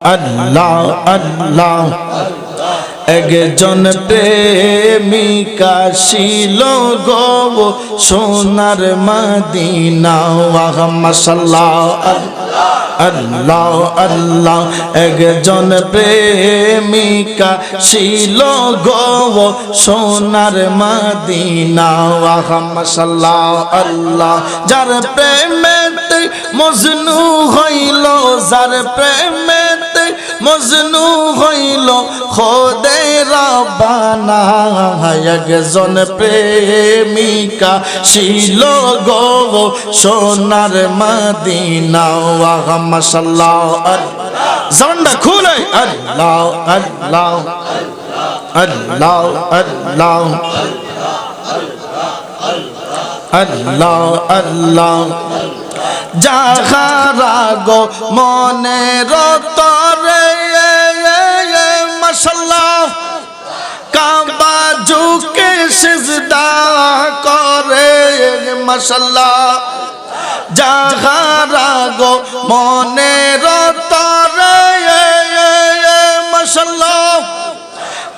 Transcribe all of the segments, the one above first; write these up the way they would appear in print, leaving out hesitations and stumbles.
আল্লাহ আল্লাহ একজন প্রেমিকা ছিল গো সোনার মদিনা মাশাআল্লাহ আল্লাহ আল্লাহ একজন প্রেমিকা ছিল গো সোনার মদিনা মাশাআল্লাহ আল্লাহ যার প্রেমেতে মজনু হইল যার প্রেমেতে মজনু হইল খোদে রব্বানা একজন প্রেমিকা ছিল গো সোনার মদিনা মাশাআল্লাহ জবানটা খুলে আল্লাহ আল্লাহ আল্লাহ আল্লাহ আল্লাহ আল্লাহ যাহারা গো মনের তরে মাশাআল্লাহ কাবা ঝুঁকে সিজদা করে মাশাআল্লাহ যাহারা গো মনের তরে মাশাআল্লাহ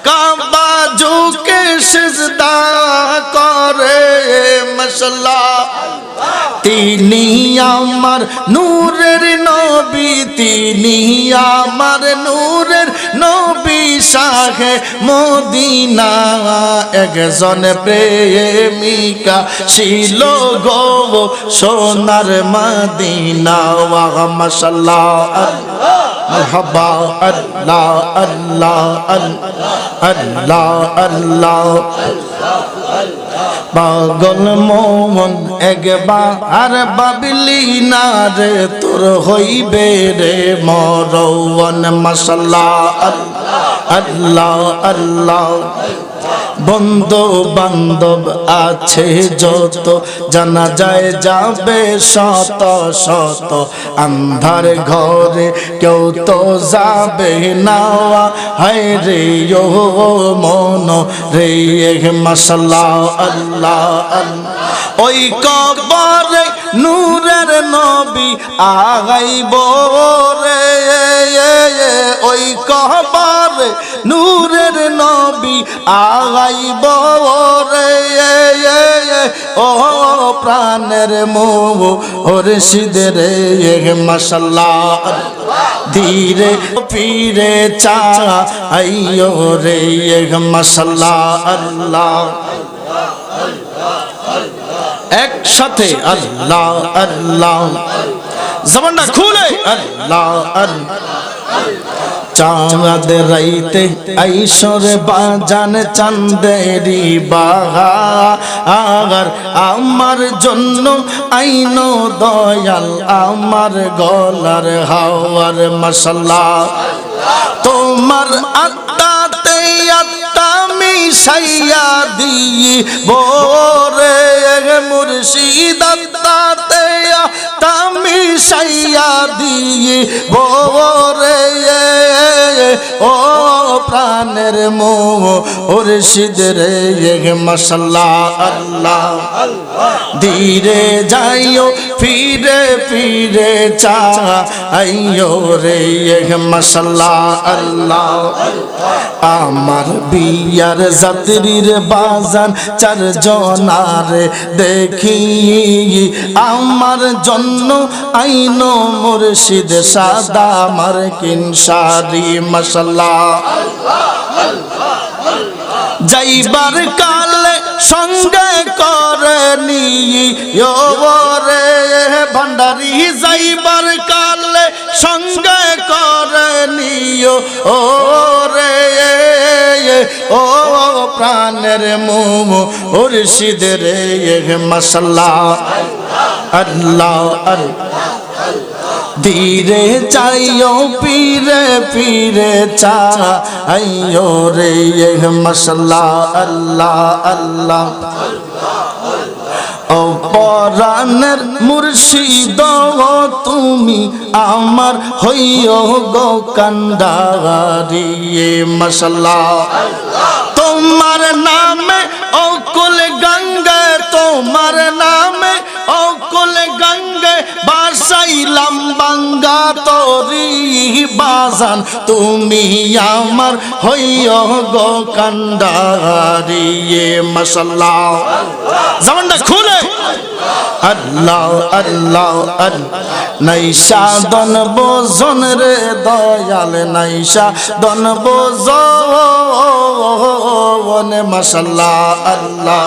কাবা ঝুঁকে সিজদা করে মাশাআল্লাহ তিনি আমার নূরের নবী তিনি আমার নূরের নবী শাহে মদিনা একজন প্রেমিকা ছিল গো সোনার মদিনা মাশাআল্লাহ মারহাবা আল্লাহ আল্লাহ আল্লাহ আল্লাহ পাগল মন একবার বাবলি না রে তোর হইবে রে মরওয়ান মাশাআল্লাহ আল্লাহ আল্লাহ বন্ধু বান্ধব আছে যত জানা যায় যাবে শত শত আন্ধার ঘরে কেউ তো যাবে না হায় রে ও মন রে মাশাআল্লাহ আল্লাহ ওই কবরে নূরের নবী আগাইব রে ওই কবরে নূরের নবী আগাইব রে ও প্রাণের মুর্শিদ রে মাশাআল্লাহ ধীরে ফিরে চাইও রে মাশাআল্লাহ আল্লাহ একসাথে আল্লাহ আল্লাহ জবানটা খুলে আল্লাহ আল্লাহ চাঁদ রাইতে আইসরে বাজান চাঁদেরি বাহার আমার জন্য আইনো দয়াল আমার গলার হাওয়ার মাশাআল্লাহ তোমার আত্মাতে আত্মা মিশাইয়া দিই বোরে মুর্শিদ আত্মাতে আত্মা মিশাইয়া দিই বোরে ও প্রাণের মুর্শিদ রে মাশাআল্লাহ আল্লাহ ধীরে যাইও ফিরে ফিরে চাইও রে মাশাআল্লাহ আল্লাহ আমার বিয়ার যাত্রীর বাজান চারজনারে দেখি আমার জন্য আইনো মুর্শিদ সাদা মার্কিন শাড়ি মাশাআল্লাহ যাইবার কালে সঙ্গে করে নিও রে ভান্ডারি যাইবার কালে সঙ্গে করে নিও ও রে ও প্রাণের মুর্শিদ রে মাশাআল্লাহ আল্লাহ ধীরে যাইও পীরে পীরে চাইও রে মাশাআল্লাহ আল্লাহ আল্লাহ ও পরাণের মুর্শিদ তুমি আমার হইও গো কান্ডারি মাশাআল্লাহ তোমার নামে অকুল গঙ্গা তোমার নামে অকুল গঙ্গা বাসাই বাসাইলাম বাঙ্গা তরি বাজান তুমি আমার হইও গো কান্ডারি মাশাআল্লাহ জবানটা খুলে আল্লাহ আল্লাহ নাইশা দন বোজন রে দয়াল নাইশা দন বোজন মাশাআল্লাহ আল্লাহ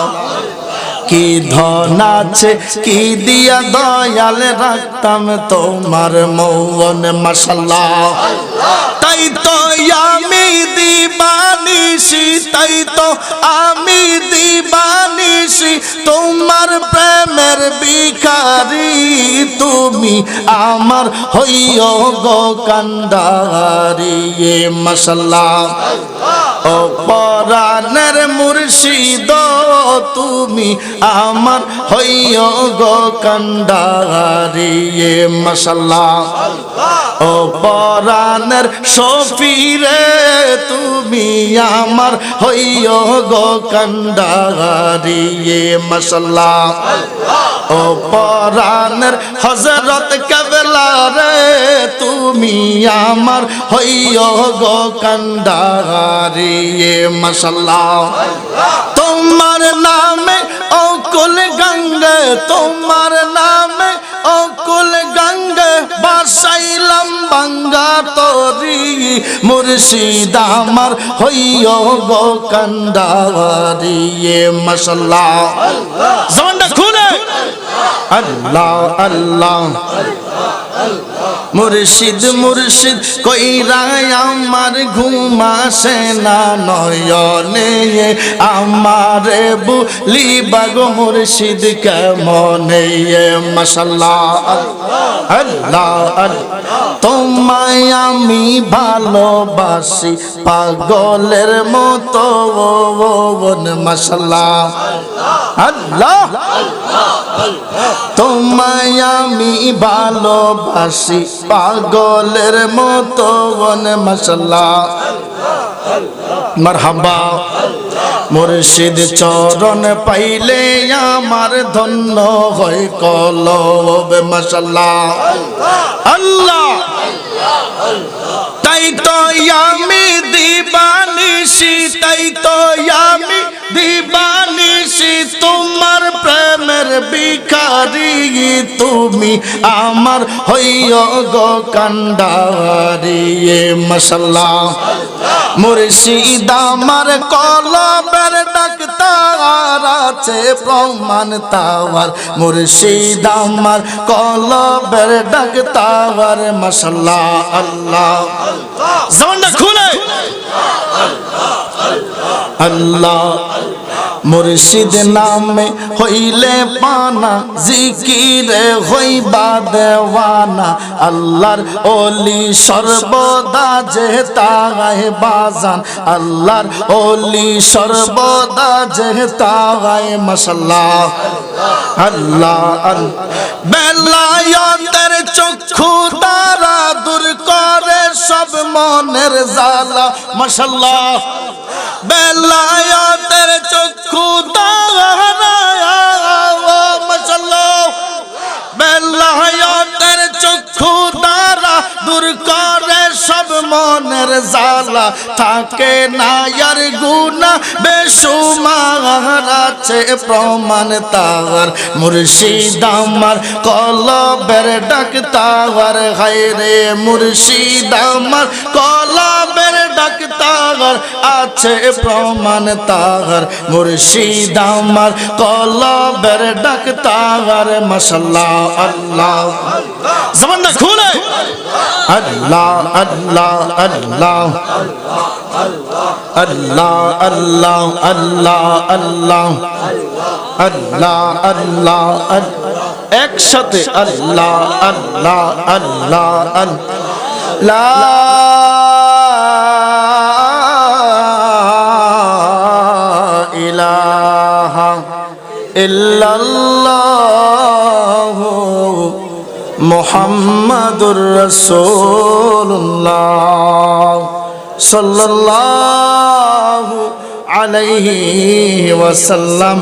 কি ধন আছে কি দিয়া দয়াল রাখতাম তোমার মৌন মাশাআল্লাহ তাই তো আমি দিবানিশি তাই তো আমি দিবানিশি তোমার প্রেমের ভিখারি তুমি আমার হইও গো কান্ডারি মাশাআল্লাহ ও পরাণের মুর্শিদ তুমি আমার হইও গো কান্ডারি মাশাআল্লাহ ও পরাণের শফিরে তুমি আমার হইও গো কান্ডারি মাশাআল্লাহ ও পরাণের হযরত কেবলা রে তুমি আমার হইও গো কান্ডারি মাশাআল্লাহ তোমার নামে অকুল গঙ্গে তোমার নামে অকুল গঙ্গে বাসাইলাম বাঙ্গা তরি মুর্শিদ আমার হইও গো কান্ডারি মাশাআল্লাহ জবানটা খুলে আল্লাহ আল্লাহ মুর্শিদ মুর্শিদ কইরা আমার ঘুম আসে না নয়নে আমারে বলিবা গো মুর্শিদ কেমনে মাশাআল্লাহ আল্লাহ তোমায় আমি ভালোবাসি পাগলের মতো মাশাআল্লাহ আল্লাহ তোমায় আমি ভালোবাসি পাগলের মতো মাশাআল্লাহ মারহাবা মুর্শিদ চরণ পাইলে আমার ধন্য হয় কলব মাশাআল্লাহ আল্লাহ তাই তো আমি দিবানিশি তাই তো আমি দিবানিশি তোমার প্রেমের ভিখারি তুমি আমার হইও গো কান্ডারি মাশাআল্লাহ মুর্শিদ আমার কলবের ডাক্তার আছে প্রমাণ তাওয়ার মুর্শিদ আমার কলবের ডাক্তার মাশাআল্লাহ আল্লাহ জবানটা খুলে আল্লাহ মুর্শিদ নামে হইলে পানা জিকিরে হইবা দেওয়ানা আল্লাহর ওলি সর্বদা যে তাগায় বাজান আল্লাহর ওলি সর্বদা যে তাগায় মাশাআল্লাহ আল্লাহ বেলায়েতের চক্ষু তারা দূর করে সব মনের জ্বালা মাশাআল্লাহ বেলায়েতের চক্ষু তারা মাশাআল্লাহ বেলায়েতের চক্ষু তারা দূর করে সব মনের জ্বালা থাকে না আর গুনাহ বেশুমার আছে প্রমাণ তার মুর্শিদ আমার কলবের ডাক্তার হায়রে মুর্শিদ আমার কলবের ডাক্তার আছে প্রমাণ তার মুর্শিদ আমার কলবের ডাক্তার মাশাআল্লাহ আল্লাহ জবানটা খুলে আল্লাহ আল্লাহ আল্লাহ আল্লাহ আল্লাহ আল্লাহ আল্লাহ আল্লাহ আল্লাহ একসাথে আল্লাহ আল্লাহ আল্লাহ লা ইলাহা ইল্লাল্লাহ মুহাম্মাদুর রাসূলুল্লাহ সাল্লাল্লাহু আলাইহি ওয়াসাল্লাম।